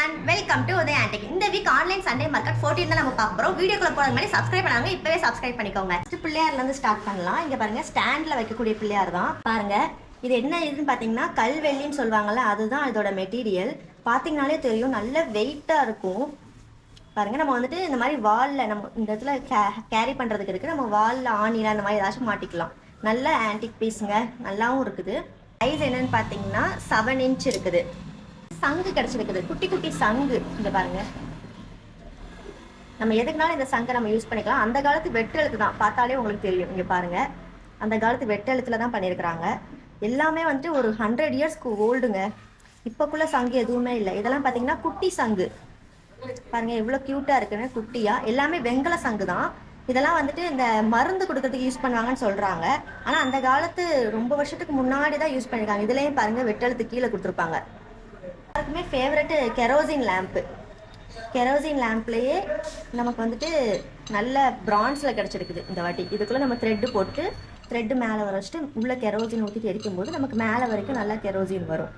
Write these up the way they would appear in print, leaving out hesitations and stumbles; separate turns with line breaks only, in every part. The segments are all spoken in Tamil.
everyone, welcome to Uday Antique. இந்த வீக் ஆன்லைன் சண்டே மார்க்கெட் 14 தான் நம்ம பார்க்க போறோம். வீடியோக்குள்ள போறதுக்கு முன்னாடி சப்ஸ்கிரைப் பண்ணாங்க இப்பவே சப்ஸ்கிரைப் பண்ணிக்கோங்க. ஃபர்ஸ்ட் பிள்ளையார்ல இருந்து ஸ்டார்ட் பண்ணலாம். இங்க பாருங்க ஸ்டாண்ட்ல வைக்கக்கூடிய பிள்ளையார் தான். பாருங்க இது என்ன இதுன்னு பாத்தீங்கன்னா கல்வெள்ளின்னு சொல்வாங்கல்ல, அதுதான் இதோட மெட்டீரியல். பாத்தீங்கனாலே தெரியும் நல்ல வெயிட்டா இருக்கும். பாருங்க நம்ம வந்துட்டு இந்த மாதிரி வால்ல நம்ம இந்த இடத்துல கேரி பண்றதுக்கு இருக்கு. நம்ம வால்ல ஆணில அந்த மாதிரி ஏதாச்சும் மாட்டிக்கலாம். நல்ல ஆன்டிக் பீஸுங்க, நல்லாவும் இருக்குது. சைஸ் என்னன்னு பாத்தீங்கன்னா 7 inch இருக்குது. சங்கு கிடைச்சிருக்குது, குட்டி குட்டி சங்கு. இங்க பாருங்க, நம்ம எதுக்குனாலும் இந்த சங்கை நம்ம யூஸ் பண்ணிக்கலாம். அந்த காலத்து வெட்டெழுத்து தான், பார்த்தாலே உங்களுக்கு தெரியும். இங்க பாருங்க, அந்த காலத்து வெட்டெழுத்துல தான் பண்ணியிருக்கிறாங்க. எல்லாமே வந்துட்டு ஒரு 100 இயர்ஸ்க்கு ஓல்டுங்க. இப்போக்குள்ள சங்கு எதுவுமே இல்லை. இதெல்லாம் பார்த்தீங்கன்னா குட்டி சங்கு பாருங்க, எவ்வளோ க்யூட்டா இருக்குன்னு. குட்டியா எல்லாமே வெங்கல சங்கு தான். இதெல்லாம் வந்துட்டு இந்த மருந்து கொடுக்கறதுக்கு யூஸ் பண்ணுவாங்கன்னு சொல்றாங்க. ஆனா அந்த காலத்து ரொம்ப வருஷத்துக்கு முன்னாடி தான் யூஸ் பண்ணிருக்காங்க. இதுலயும் பாருங்க வெட்டெழுத்து கீழே கொடுத்துருப்பாங்க. எல்லாருக்குமே ஃபேவரட் கெரோசின் லேம்ப்பு. கெரோசின் லேம்ப்லேயே நமக்கு வந்துட்டு நல்ல பிரான்ஸில் கிடச்சிருக்குது இந்த வாட்டி. இதுக்குள்ளே நம்ம த்ரெட்டு போட்டு த்ரெட்டு மேலே வர வச்சுட்டு உள்ளே கெரோசின் ஊற்றிட்டு எரிக்கும்போது நமக்கு மேலே வரைக்கும் நல்லா கெரோசின் வரும்.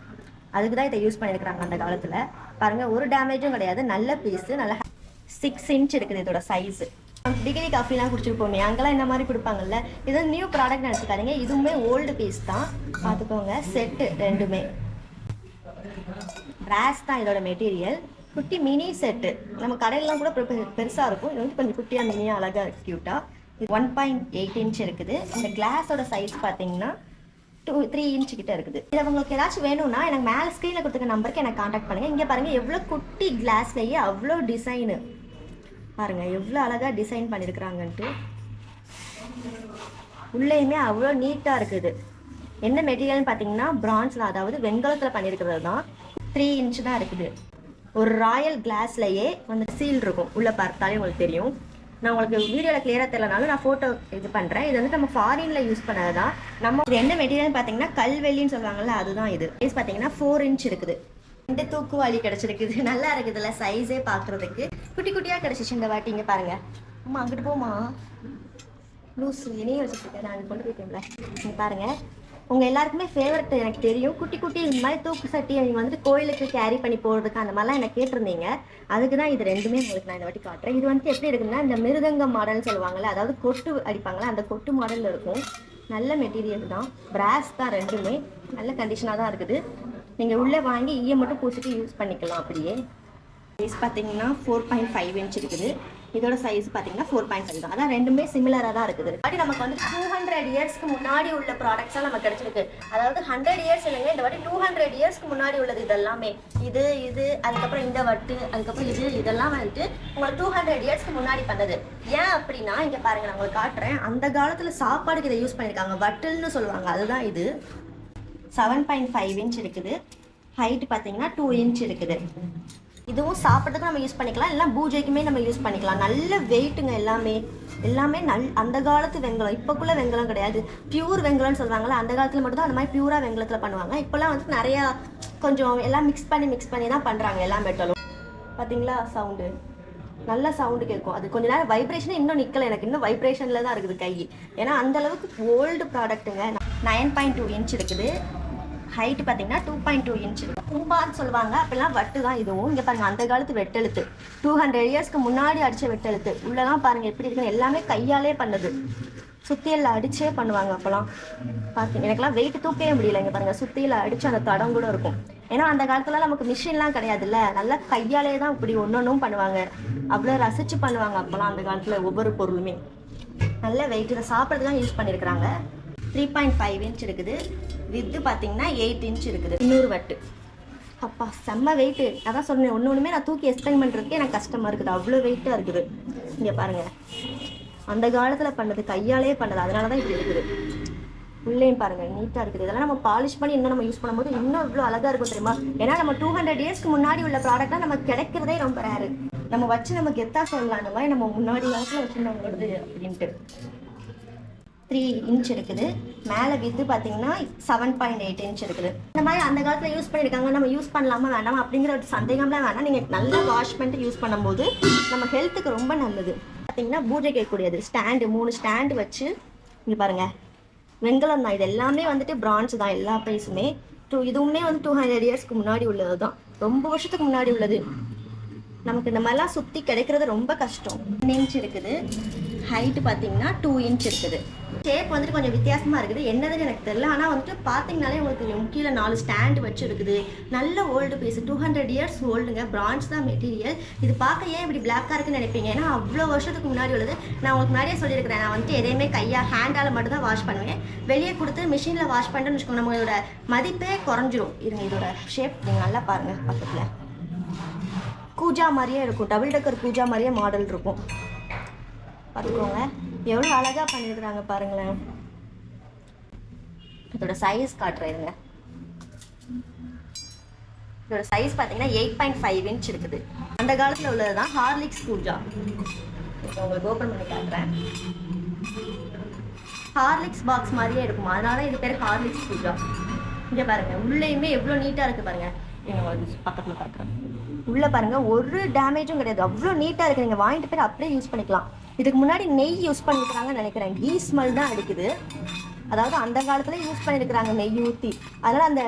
அதுக்கு தான் இதை யூஸ் பண்ணியிருக்கிறாங்க அந்த காலத்தில். பாருங்கள், ஒரு டேமேஜும் கிடையாது. நல்ல பீஸு, நல்ல 6 inch இருக்குது இதோட சைஸு. டிகிரி காஃபிலாம் குடிச்சிருப்போமே, அங்கெல்லாம் இந்த மாதிரி கொடுப்பாங்கல்ல. இது நியூ ப்ராடக்ட் நினச்சிக்காதீங்க, இதுவுமே ஓல்டு பீஸ் தான். பார்த்துக்கோங்க, செட்டு ரெண்டுமே பிராஸ் தான் இதோட மெட்டீரியல். குட்டி மினி செட்டு, நம்ம கடையிலாம் கூட பெருசாக இருக்கும். இது வந்து கொஞ்சம் குட்டியாக மினியாக அழகாக இருக்குது, க்யூட்டாக. இது 1.8 inch இருக்குது. இந்த கிளாஸோட சைஸ் பார்த்தீங்கன்னா 3 inch கிட்ட இருக்குது. இது உங்களுக்கு ஏதாச்சும் வேணும்னா எனக்கு மேலே ஸ்க்ரீனில் கொடுத்துருக்க நம்பருக்கு எனக்கு காண்டாக்ட் பண்ணுங்கள். இங்கே பாருங்கள் எவ்வளோ குட்டி கிளாஸ்லேயே அவ்வளோ டிசைனு பாருங்கள், எவ்வளோ அழகாக டிசைன் பண்ணியிருக்கிறாங்கன்ட்டு. உள்ளேயுமே அவ்வளோ நீட்டாக இருக்குது. என்ன மெட்டீரியல்னு பார்த்தீங்கன்னா பிரான்ஸில், அதாவது வெண்கலத்தில் பண்ணியிருக்கிறது தான். 3 inch தான் இருக்குது. ஒரு ராயல் கிளாஸ்லையே வந்து சீல் இருக்கும். உள்ளே பார்த்தாலே உங்களுக்கு தெரியும். நான் உங்களுக்கு வீடியோவில் கிளியராக தெரியலனாலும் நான் ஃபோட்டோ இது பண்ணுறேன். இது வந்து நம்ம ஃபாரினில் யூஸ் பண்ணது தான். நம்ம இது என்ன மெட்டீரியல்னு பார்த்தீங்கன்னா கல்வெள்ளின்னு சொல்லுவாங்கள்ல, அதுதான் இது. சைஸ் பார்த்தீங்கன்னா 4 inch இருக்குது. 2 தூக்குவாளி கிடச்சிருக்குது. நல்லா இருக்குதுல்ல, சைஸே பார்க்குறதுக்கு குட்டி குட்டியாக கிடச்சிச்சு இந்த வாட்டி. இங்கே பாருங்கள், அம்மா அங்கிட்டு போமா லூஸ் இணையும் வச்சுருக்கேன், நான் கொண்டு போயிட்டேன்ல. இங்கே பாருங்கள், உங்கள் எல்லாருக்குமே ஃபேவரட் எனக்கு தெரியும். குட்டி குட்டி இந்த மாதிரி தூக்கு சட்டி நீங்கள் வந்துட்டு கோயிலுக்கு கேரி பண்ணி போகிறதுக்கு அந்த மாதிரிலாம் எனக்கு கேட்டிருந்தீங்க. அதுக்கு தான் இது ரெண்டுமே உங்களுக்கு நான் இந்த வாட்டி காட்டுறேன். இது வந்துட்டு எப்படி இருக்குன்னா இந்த மிருதங்க மாடல்னு சொல்லுவாங்கள்ல, அதாவது கொட்டு அடிப்பாங்களா, அந்த கொட்டு மாடலில் இருக்கும். நல்ல மெட்டீரியல் தான், பிராஸ் தான், ரெண்டுமே நல்ல கண்டிஷனாக தான் இருக்குது. நீங்கள் உள்ளே வாங்கி ஈயை மட்டும் பூசிட்டு யூஸ் பண்ணிக்கலாம். அப்படியே சைஸ் பார்த்தீங்கன்னா 4.5 inch இருக்குது. இதோட சைஸ் பார்த்தீங்கன்னா 4.5 தான். அதான் ரெண்டுமே சிமிலராக தான் இருக்குது. அப்படி நமக்கு வந்து 200 இயர்ஸ்க்கு முன்னாடி உள்ள ப்ராடக்ட்ஸாக நமக்கு கிடைச்சிருக்கு. அதாவது 100 இயர்ஸ் இல்லைங்க, இந்த வாட்டி 200 இயர்ஸ்க்கு முன்னாடி உள்ளது. இதெல்லாமே இது அதுக்கப்புறம் இந்த வட்டு, அதுக்கப்புறம் இதெல்லாம் வந்துட்டு உங்களுக்கு 200 இயர்ஸ்க்கு முன்னாடி பண்ணது. ஏன் அப்படின்னா இங்கே பாருங்க, நான் உங்களுக்கு காட்டுறேன். அந்த காலத்தில் சாப்பாடுக்கு இதை யூஸ் பண்ணியிருக்காங்க. வட்டல்னு சொல்லுவாங்க, அதுதான் இது. 7.5 inch இருக்குது. ஹைட் பார்த்தீங்கன்னா 2 inch இருக்குது. இதுவும் சாப்பிட்றதுக்கு நம்ம யூஸ் பண்ணிக்கலாம், இல்லை பூஜைக்குமே நம்ம யூஸ் பண்ணிக்கலாம். நல்ல வெயிட்டுங்க. எல்லாமே அந்த காலத்து வெங்கலம். இப்போக்குள்ள வெங்கலம் கிடையாது, பியூர் வெங்கலம்னு சொல்லுவாங்கள்ல. அந்த காலத்தில் மட்டும் தான் அந்த மாதிரி பியூராக வெங்கலத்தில் பண்ணுவாங்க. இப்போல்லாம் வந்து நிறையா கொஞ்சம் எல்லாம் மிக்ஸ் பண்ணி தான் பண்ணுறாங்க எல்லா மெட்டலும். பார்த்தீங்களா சவுண்டு, நல்ல சவுண்டு கேட்கும். அது கொஞ்சம் நேரம் வைப்ரேஷனே இன்னும் நிற்கலை எனக்கு, இன்னும் வைப்ரேஷனில் தான் இருக்குது கை. ஏன்னா அந்தளவுக்கு ஓல்டு ப்ராடக்ட்டுங்க. 9.2 inch இருக்குது. ஹைட்டு பார்த்தீங்கன்னா 2.2 inch இருக்குது. கும்பான்னு சொல்லுவாங்க, அப்படிலாம் வட்டு தான் இதுவும். இங்கே பாருங்கள், அந்த காலத்து வெட்டெழுத்து 200 இயர்ஸ்க்கு முன்னாடி அடித்த வெட்டெழுத்து. உள்ளலாம் பாருங்கள் எப்படி இருக்குன்னு. எல்லாமே கையாலே பண்ணது, சுத்தியில் அடிச்சே பண்ணுவாங்க அப்போலாம். பார்த்து எனக்குலாம் வெயிட் தூக்கவே முடியல. இங்கே பாருங்கள், சுத்தியில் அடித்து அந்த தடம் கூட இருக்கும். ஏன்னா அந்த காலத்துலாம் நமக்கு மிஷின்லாம் கிடையாதுல்ல, நல்லா கையாலே தான் இப்படி ஒன்றும் பண்ணுவாங்க. அவ்வளோ ரசித்து பண்ணுவாங்க அப்போலாம் அந்த காலத்தில். ஒவ்வொரு பொருளுமே நல்ல வெயிட். இதை சாப்பிட்றது தான் யூஸ் பண்ணியிருக்கிறாங்க. 3.5 inch இருக்குது. வித்து பார்த்தீங்கன்னா 8 inch இருக்குது. 200 வட்டு. அப்பா செம்ம வெயிட்டு. அதான் சொன்னேன், ஒன்றுமே நான் தூக்கி எக்ஸ்பிளைன் பண்ணுறதுக்கே எனக்கு கஷ்டமாக இருக்குது, அவ்வளோ வெயிட்டாக இருக்குது. இங்கே பாருங்கள், அந்த காலத்தில் பண்ணது, கையாலே பண்ணது, அதனால தான் இப்படி இருக்குது. உள்ளேயும் பாருங்கள் நீட்டாக இருக்குது. இதெல்லாம் நம்ம பாலிஷ் பண்ணி இன்னும் நம்ம யூஸ் பண்ணும்போது இன்னும் இவ்வளோ அழகாக இருக்கும் தெரியுமா. ஏன்னா நம்ம 200 இயர்ஸ்க்கு முன்னாடி உள்ள ப்ராடக்டாக நமக்கு கிடைக்கிறதே ரொம்ப ரேரு. நம்ம வச்சு நம்ம கெத்தாக சொல்லலாம், இந்த மாதிரி நம்ம முன்னாடி காலத்தில் வச்சுருந்தவங்க அப்படின்ட்டு. 3 inch இருக்குது. மேலே வித்து பார்த்தீங்கன்னா 7.8 inch இருக்குது. இந்த மாதிரி அந்த காலத்தில் யூஸ் பண்ணியிருக்காங்க, நம்ம யூஸ் பண்ணலாமா வேண்டாமா அப்படிங்கிற ஒரு சந்தேகம்லாம் வேணாம். நீங்கள் நல்லா வாஷ் பண்ணிட்டு யூஸ் பண்ணும்போது நம்ம ஹெல்த்துக்கு ரொம்ப நல்லது. பார்த்தீங்கன்னா பூஜை கேட்கக்கூடியது ஸ்டாண்டு, 3 ஸ்டாண்டு வச்சு. இங்கே பாருங்கள், வெங்கலம் தான். இது எல்லாமே வந்துட்டு பிரான்ஸ் தான், எல்லா ப்ரைஸுமே. இதுவுமே வந்து 200 இயர்ஸ்க்கு முன்னாடி உள்ளது தான், ரொம்ப வருஷத்துக்கு முன்னாடி உள்ளது. நமக்கு இந்த மாதிரிலாம் சுற்றி கிடைக்கிறது ரொம்ப கஷ்டம். 1 இன்ச் இருக்குது, ஹைட்டு பார்த்தீங்கன்னா 2 இன்ச் இருக்குது. ஷேப் வந்துட்டு கொஞ்சம் வித்தியாசமாக இருக்குது, என்னதுன்னு எனக்கு தெரியல. ஆனால் வந்துட்டு பார்த்தீங்கனாலே உங்களுக்கு கீழே 4 ஸ்டாண்டு வச்சு இருக்குது. நல்ல ஓல்டு பீஸ், 200 இயர்ஸ் ஓல்டுங்க. பிரான்ஸ் தான் மெட்டீரியல். இது பார்க்க ஏன் இப்படி பிளாக்காக இருக்குன்னு நினைப்பீங்க, ஏன்னா அவ்வளோ வருஷத்துக்கு முன்னாடி உள்ளது. நான் உங்களுக்கு முன்னாடியே சொல்லியிருக்கிறேன், நான் வந்துட்டு எதையுமே ஹேண்டால் மட்டும் தான் வாஷ் பண்ணுவேன். வெளியே கொடுத்து மிஷினில் வாஷ் பண்ணுறேன்னு வச்சுக்கோங்க, நம்மளோட மதிப்பே குறைஞ்சிரும். இருங்க, இதோட ஷேப் நீங்கள் நல்லா பாருங்கள். பக்கத்தில் கூஜா மாதிரியே இருக்கும், டபுள் டக்கர் கூஜா மாதிரியே மாடல் இருக்கும். பார்த்துக்கோங்க எவ்வளோ அழகாக பண்ணியிருக்கிறாங்க பாருங்களேன். இதோட சைஸ் காட்டுறேங்க. இதோட சைஸ் பார்த்தீங்கன்னா 8.5 இன்ச் இருக்குது. அந்த காலத்தில் உள்ளது தான் ஹார்லிக்ஸ் கூஜா. உங்களுக்கு ஓப்பன் பண்ணி காட்டுறேன். ஹார்லிக்ஸ் பாக்ஸ் மாதிரியே இருக்கும், அதனால இது பேர் ஹார்லிக்ஸ் கூஜா. இங்கே பாருங்க, உள்ளேயுமே எவ்வளோ நீட்டாக இருக்குது பாருங்க. பக்கத்தில் காட்டுறேன். உள்ளே பாருங்க, ஒரு டேமேஜும் கிடையாது, அவ்வளோ நீட்டாக இருக்குது. நீங்கள் வாங்கிட்டு போய் அப்படியே யூஸ் பண்ணிக்கலாம். இதுக்கு முன்னாடி நெய் யூஸ் பண்ணிருக்கிறாங்கன்னு நினைக்கிறேன், கீ ஸ்மெல் தான் அடிக்குது. அதாவது அந்த காலத்தில் யூஸ் பண்ணியிருக்கிறாங்க நெய் ஊற்றி, அதனால் அந்த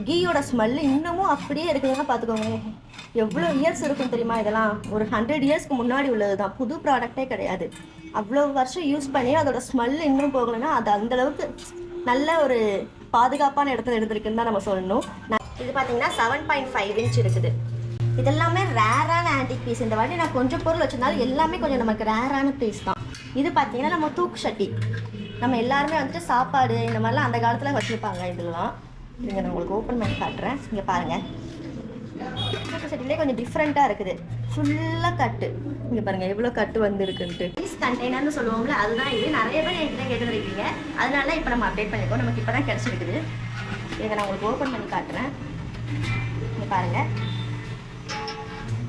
கீயோட ஸ்மெல்லு இன்னமும் அப்படியே இருக்குதுன்னா பார்த்துக்கோங்க. எவ்வளோ இயர்ஸ் இருக்கும் தெரியுமா? இதெல்லாம் ஒரு 100 இயர்ஸ்க்கு முன்னாடி உள்ளது தான், புது ப்ராடக்டே கிடையாது. அவ்வளோ வருஷம் யூஸ் பண்ணி அதோட ஸ்மெல் இன்னும் போகலைன்னா அது அந்தளவுக்கு நல்ல ஒரு பாதுகாப்பான இடத்துல இருந்திருக்குன்னு தான் நம்ம சொல்லணும். இது பார்த்தீங்கன்னா 7.5 இன்ச் இருக்குது. இதெல்லாமே ரேரான ஆன்டிக் பீஸ். இந்த வாட்டி நான் கொஞ்சம் பொருள் வச்சிருந்தாலும் எல்லாமே கொஞ்சம் நமக்கு ரேரான பீஸ் தான். இது பார்த்தீங்கன்னா நம்ம தூக்கு சட்டி, நம்ம எல்லாருமே வந்துட்டு சாப்பாடு இந்த மாதிரிலாம் அந்த காலத்தில் வச்சுருப்பாங்க. இதெல்லாம் இங்கே நான் உங்களுக்கு ஓப்பன் பண்ணி காட்டுறேன். இங்கே பாருங்கள், தூக்கு சட்டிலே கொஞ்சம் டிஃப்ரெண்ட்டாக இருக்குது. ஃபுல்லாக கட்டு, இங்கே பாருங்கள் எவ்வளோ கட்டு வந்துருக்குன்ட்டு. பீஸ் கண்டெய்னர்னு சொல்லுவோம்ல, அதுதான் இது. நிறைய பேர் என்கிட்ட கேட்டுருக்கீங்க, அதனால இப்போ நம்ம அப்டேட் பண்ணிக்கோ. நமக்கு இப்போ தான் கிடச்சிருக்குது. இதை நான் உங்களுக்கு ஓப்பன் பண்ணி காட்டுறேன். இங்கே பாருங்கள்,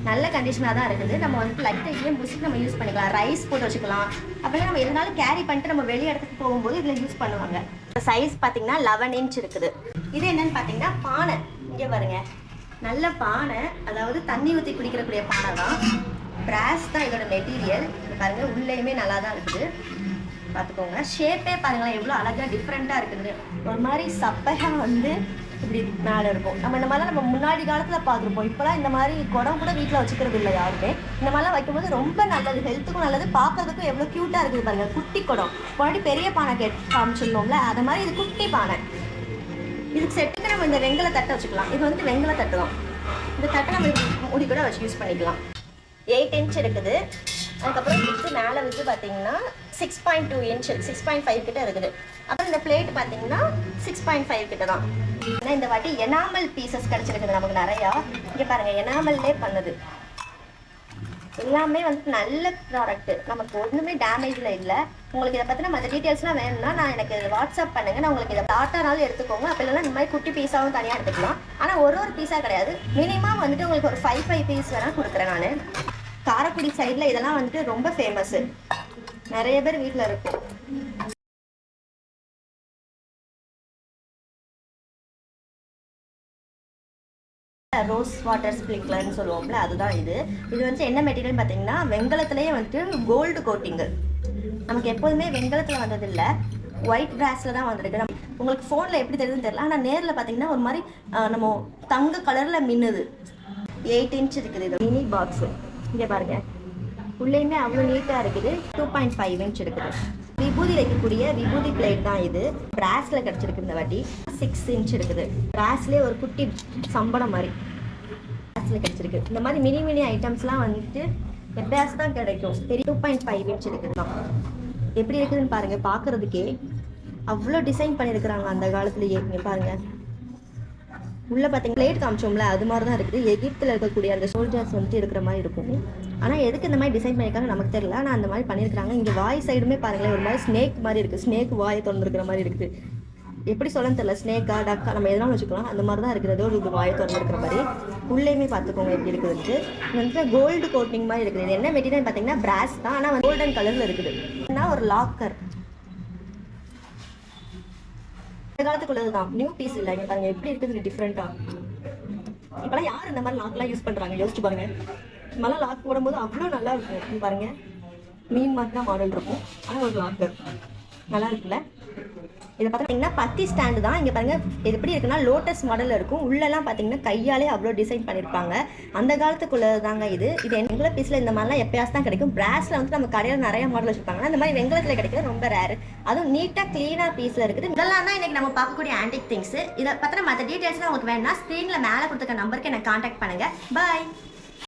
நல்ல கண்டிஷனாக தான் இருக்குது. நம்ம வந்து லைட்டாக இதையும் புஷிக்கு நம்ம யூஸ் பண்ணிக்கலாம், ரைஸ் போட்டு வச்சுக்கலாம். அப்படின்னா நம்ம எதுனாலும் கேரி பண்ணிட்டு நம்ம வெளியே இடத்துக்கு போகும்போது இதில் யூஸ் பண்ணுவாங்க. சைஸ் பார்த்தீங்கன்னா 11 இன்ச் இருக்குது. இது என்னன்னு பார்த்தீங்கன்னா பானை. இங்கே பாருங்க, நல்ல பானை, அதாவது தண்ணி ஊற்றி குடிக்கிறக்கூடிய பானை தான். பிராஸ் தான் இதோட மெட்டீரியல். பாருங்க, உள்ளேயுமே நல்லா தான் இருக்குது. பார்த்துக்கோங்க, ஷேப்பே பாருங்களேன் எவ்வளோ அழகாக டிஃப்ரெண்ட்டாக இருக்குது. ஒரு மாதிரி சப்பையாக வந்து இப்படி மேலே இருக்கும். நம்ம இந்த மாதிரிலாம் நம்ம முன்னாடி காலத்தில் பார்த்துருப்போம். இப்போலாம் இந்த மாதிரி குடம் கூட வீட்டில் வச்சுக்கிறது இல்லை யாருமே. இந்த மாதிரிலாம் வைக்கும்போது ரொம்ப நல்லது, ஹெல்த்துக்கும் நல்லது, பார்க்கறதுக்கும் எவ்வளோ க்யூட்டாக இருக்குது பாருங்கள். குட்டி குடம், முன்னாடி பெரிய பானை காமிச்சிருந்தோம்ல, அது மாதிரி இது குட்டி பானை. இதுக்கு செட்டுக்கு நம்ம இந்த வெங்கல தட்டை வச்சுக்கலாம். இது வந்து வெங்கல தட்டு தான். இந்த தட்டை நம்ம முடி கூட வச்சு யூஸ் பண்ணிக்கலாம். 8 இன்ச் இருக்குது. அதுக்கப்புறம் வித்து மேலே வித்து பார்த்தீங்கன்னா 6.2 இன்ச், 6.5 கிட்ட இருக்குது. அப்புறம் இந்த பிளேட் பார்த்தீங்கன்னா 6.5 கிட்ட தான். ஏன்னா இந்த வாட்டி எனாமல் பீசஸ் கிடச்சிருக்குது நமக்கு நிறையா. இங்கே பாருங்கள், எனாமல்லே பண்ணுது. எல்லாமே வந்து நல்ல ப்ராடக்ட்டு, நமக்கு ஒன்றுமே டேமேஜில் இல்லை. உங்களுக்கு இதை பற்றின மற்ற டீட்டெயில்ஸ்லாம் வேணும்னா நான் எனக்கு வாட்ஸ்அப் பண்ணுங்கள், நான் உங்களுக்கு இதை டாட்டானாலும் எடுத்துக்கோங்க. அப்போ இல்லைன்னா இந்த மாதிரி குட்டி பீஸாகவும் தனியாக எடுத்துக்கலாம். ஆனால் ஒரு பீஸாக கிடையாது, மினிமம் வந்துட்டு உங்களுக்கு ஒரு 5 பீஸ் வேணால் கொடுக்குறேன் நான். காரைக்குடி சைடில் இதெல்லாம் வந்துட்டு ரொம்ப ஃபேமஸ்ஸு, நிறைய பேர் வீட்டில் இருக்கும். ரோஸ் வாட்டர் ஸ்ப்ரிங்க்லர்னு சொல்லுவோம்ல, அதுதான் இது. இது வந்து என்ன மெட்டீரியல் பார்த்தீங்கன்னா வெங்கலத்துலேயே வந்துட்டு கோல்டு கோட்டிங்கு. நமக்கு எப்போதுமே வெங்கலத்தில் வந்ததில்லை, ஒயிட் பிராஸில் தான் வந்திருக்கு. உங்களுக்கு ஃபோனில் எப்படி தெரியுதுன்னு தெரியல, ஆனால் நேரில் பார்த்தீங்கன்னா ஒரு மாதிரி நம்ம தங்க கலரில் மின்னுது. 8 இன்ச் இருக்குது இது மினி பாக்ஸு. இங்கே பாருங்கள், உள்ளேயுமே அவ்வளோ நீட்டாக இருக்குது. 2.5 இன்ச் இருக்குது. விபூதி வைக்கக்கூடிய விபூதி பிளேட் தான் இது. பிராஸில் கிடச்சிருக்கு இந்த வாட்டி. 6 இன்ச் இருக்குது. பிராஸ்லேயே ஒரு குட்டி சம்பளம் மாதிரி பிராஸில் கிடச்சிருக்கு. இந்த மாதிரி மினி மினி ஐட்டம்ஸ்லாம் வந்துட்டு எப்பயாஸ் தான் கிடைக்கும். பெரிய 2.5 இன்ச் இருக்குது தான். எப்படி இருக்குதுன்னு பாருங்கள், பார்க்குறதுக்கே அவ்வளோ டிசைன் பண்ணியிருக்கிறாங்க அந்த காலத்துலேயே. இங்கே பாருங்கள், உள்ளே பார்த்தீங்கன்னா பிளேட் காமிச்சோம்ல, அது மாதிரி தான் இருக்குது. எகிப்தில் இருக்கக்கூடிய அந்த சோல்ஜர்ஸ் வந்துட்டு இருக்கிற மாதிரி இருக்கும். ஆனால் எதுக்கு இந்த மாதிரி டிசைன் பண்ணியிருக்காங்க நமக்கு தெரியல, ஆனால் அந்த மாதிரி பண்ணியிருக்காங்க. இங்கே வாய் சைடுமே பாருங்களேன், ஒரு மாதிரி ஸ்னேக் மாதிரி இருக்குது. ஸ்னேக் வாயை திறந்துருக்கிற மாதிரி இருக்குது. எப்படி சொல்லன்னு தெரியல, ஸ்னேக்கா டக்கா நம்ம எதனாலும் வச்சுக்கலாம், அந்த மாதிரி தான் இருக்கிறது. ஒரு வாயை திறந்துருக்கிற மாதிரி. உள்ளேயுமே பார்த்துக்கோங்க எப்படி இருக்குதுன்ட்டு. இது வந்துட்டு கோல்டு கோட்டிங் மாதிரி இருக்குது. இது என்ன மெட்டீரியல் பார்த்தீங்கன்னா பிராஸ் தான், ஆனால் கோல்டன் கலரில் இருக்குது. ஆனால் ஒரு லாக்கர் இந்த காலத்துக்குள்ளது தான், நியூ பீஸ் இல்லை. இங்கே பாருங்கள் எப்படி இருக்குது டிஃப்ரெண்ட்டாக. இப்போலாம் யார் இந்த மாதிரி லாக்லாம் யூஸ் பண்ணுறாங்க யோசிச்சு பாருங்கள். இந்த மாதிரிலாம் லாக் போடும்போது அவ்வளோ நல்லா இருக்கும் பாருங்கள். மீன் மாதிரி தான் மாடல் இருக்கும், ஆனால் ஒரு லாக்கர் நல்லா இருக்குல்ல. இது பார்த்தீங்கன்னா பத்தி ஸ்டாண்டு தான். இங்கே பாருங்கள் இது எப்படி இருக்குன்னா லோட்டஸ் மாடலில் இருக்கும். உள்ளெல்லாம் பார்த்தீங்கன்னா கையாலே அவ்வளோ டிசைன் பண்ணியிருப்பாங்க. அந்த காலத்துக்குள்ளது தாங்க இது. இது வெங்கல பீஸில் இந்த மாதிரிலாம் எப்பயாவது தான் கிடைக்கும். பிராஸில் வந்து நம்ம கடையில் நிறைய மாடல் வச்சுருப்பாங்க. இந்த மாதிரி வெங்கலத்தில் கிடைக்கிறது ரொம்ப ரேர். அதுவும் நீட்டாக க்ளீனாக பீஸில் இருக்குது. இதெல்லாம் தான் இன்றைக்கி நம்ம பார்க்கக்கூடிய ஆன்டிக் திங்ஸ். இதை பற்றின மற்ற டீட்டெயில்ஸ்லாம் உங்களுக்கு வேணும்னா ஸ்க்ரீனில் மேலே கொடுத்துருக்க நம்பருக்கு எனக்கு கான்டாக்ட் பண்ணுங்கள். பாய்.